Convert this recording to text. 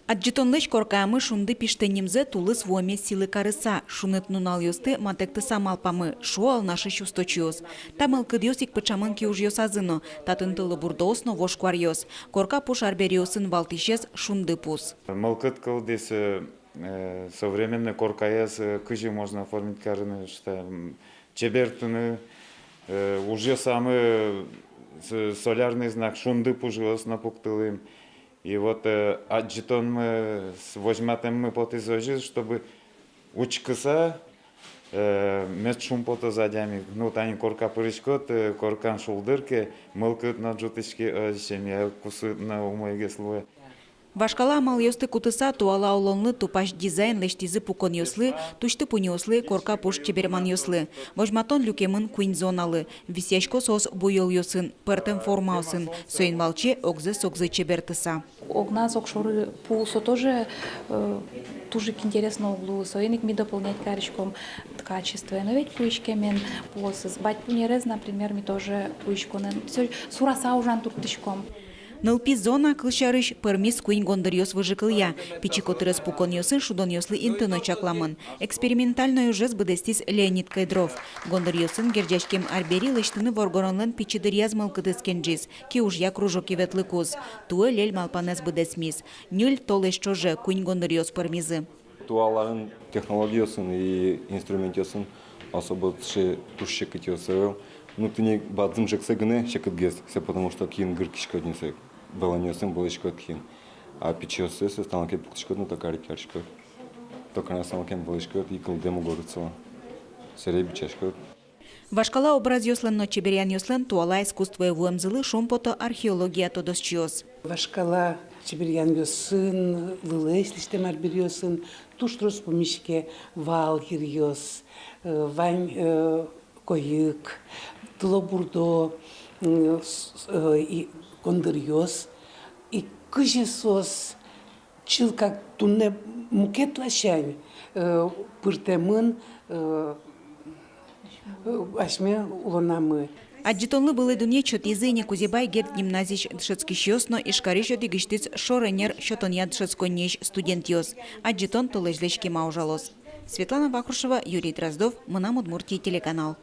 Аджитонлыш коркаамы шунды пиштеннимзе тулыс воме силы карыса. Шунет нунал ёсты матекты самалпамы. Шуал наши чувсточиос. Тамыл кыдьосик пычамын киуж ёсазыно. Татын тылы бурдоосно вошкуар ёс. Корка пуш арбериосын валтишес шунды пус. Мылкыт кылдес современный коркаяс кыжи можно оформить карыны, что чебертыны уже самый солярный знак шунды пужгос напуктылым. И вот аджитон мы возьмем мы потизожи, чтобы учкаса мет шум пото задями. Ну тани корка пырышкот, коркан шулдырке, мылкыт на джутышке семья кусы на умойге слоя. Вашкала амал ёсты кутыса туала олонлы тупаш дизайн лештизы пукон ёслы, тушты пунёслы, корка пуш чеберман ёслы. Вожматон люкемын куин зоналы, висяшко сос буйол ёсын, пертем формаусын, сөйн валче огзы согзы чебертыса. Огназ окшоры пулсо тоже тужик интересно углу, соеник ми дополнять каричком качество. Но ведь пуичке мен полосыз. Бать пунерез, например, ми тоже пуичконен. Все сураса ужан туртышком. Нылпи зона кылшарыш пермис куин гондырьос выжыкылья. Пичикотырыс пукон ёсын шудон ёслы интыно чакламын. Экспериментальный ужес быдестис Леонид Кайдров. Гондырьосын герджашкем арбери лыштыны воргоронлын пичидыр язмал кыдыскенджис. Ки ужья кружок иветлы куз. Туэ лель малпанес быдесмис. Нюль толеш чоже куин гондырьос пермизы. Туаларын технологиясын и инструментиясын особо тушше кытёсывел. Ну ты не бадзым жексе гне шекетгес, все потому что кин гыркишко несе. Баланёсын болышко кин. А пичёсы се станке пуктишко ну такари кяршко. Только на самом деле болышко и кылдему горцо. Серебичашко. Вашкала образ ёслен но чеберян ёслен туала искусство вуэмзылы шумпото археология тодосчиос. Вашкала чеберян ёсын, вылеслиштем арберёсын, туштрос помишке вал хирьёс, вань коюк, тлобурдо и кондырьёс, и кыжесос, чил как тунне мукетлашань, пыртемын, ашме улонамы. Аджитонлы былы дуне чот языне Кузебай герд гимназич дшецкий щёсно и шкаришо дигиштиц шоренер щотоня дшецконнеж студент ёс. Аджитон толежлешки маужалос. Светлана Вахрушева, Юрий Дроздов, Мына Удмуртия телеканал.